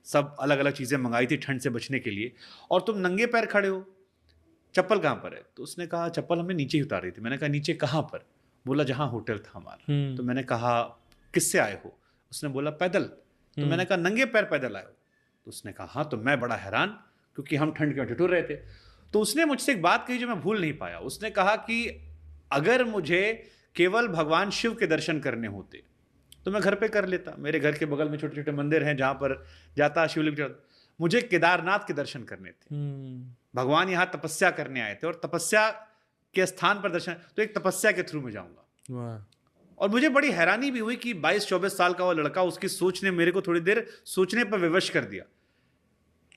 सब अलग अलग चीज़ें मंगाई थी ठंड से बचने के लिए, और तुम नंगे पैर खड़े हो, चप्पल कहाँ पर है? तो उसने कहा चप्पल हमने नीचे ही उतारी थी। मैंने कहा नीचे कहाँ पर? बोला जहाँ होटल था हमारा। तो मैंने कहा किससे आए हो? उसने बोला पैदल। तो मैंने कहा नंगे पैर पैदल आए हो? तो उसने कहा हाँ। तो मैं बड़ा हैरान, क्योंकि हम ठंड में ठिठुर रहे थे। तो उसने मुझसे एक बात कही जो मैं भूल नहीं पाया। उसने कहा कि अगर मुझे केवल भगवान शिव के दर्शन करने होते तो मैं घर पे कर लेता, मेरे घर के बगल में छोटे छोटे मंदिर हैं जहां पर जाता शिवलिंग चढ़ाता। मुझे केदारनाथ के दर्शन करने थे, भगवान यहाँ तपस्या करने आए थे, और तपस्या के स्थान पर दर्शन, तो एक तपस्या के थ्रू में जाऊंगा। और मुझे बड़ी हैरानी भी हुई कि 22-24 साल का वो लड़का, उसकी सोच ने मेरे को थोड़ी देर सोचने पर विवश कर दिया।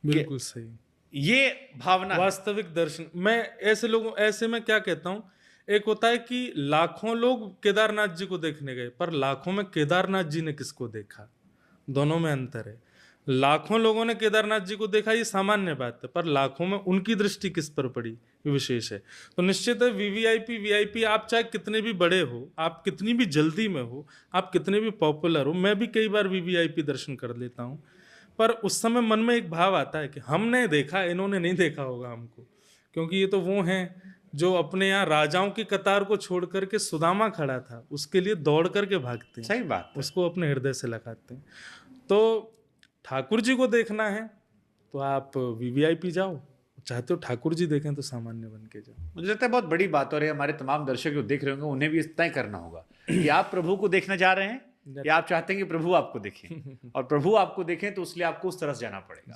बिल्कुल सही, ये भावना वास्तविक दर्शन। मैं ऐसे लोगों, ऐसे में क्या कहता हूं, एक होता है कि लाखों लोग केदारनाथ जी को देखने गए, पर लाखों में केदारनाथ जी ने किसको देखा, दोनों में अंतर है। लाखों लोगों ने केदारनाथ जी को देखा, ये सामान्य बात है, पर लाखों में उनकी दृष्टि किस पर पड़ी, ये विशेष है। तो निश्चित है वीवीआईपी वीआईपी, आप चाहे कितने भी बड़े हो, आप कितनी भी जल्दी में हो, आप कितने भी पॉपुलर हो, मैं भी कई बार वीवीआईपी दर्शन कर लेता हूँ, पर उस समय मन में एक भाव आता है कि हमने देखा, इन्होंने नहीं देखा होगा हमको, क्योंकि ये तो वो हैं जो अपने यहाँ राजाओं की कतार को छोड़ करके सुदामा खड़ा था उसके लिए दौड़ करके भागते हैं। सही बात है। उसको अपने हृदय से लगाते हैं। तो ठाकुर जी को देखना है तो आप वीवीआईपी जाओ, चाहते हो ठाकुर जी देखें तो सामान्य बन के जाओ। मुझे लगता है बहुत बड़ी बात, और हमारे तमाम दर्शक जो देख रहे होंगे उन्हें भी इतना ही करना होगा कि आप प्रभु को देखने जा रहे हैं या आप चाहते हैं कि प्रभु आपको देखें, और प्रभु आपको देखें तो उसलिए आपको उस तरफ जाना पड़ेगा।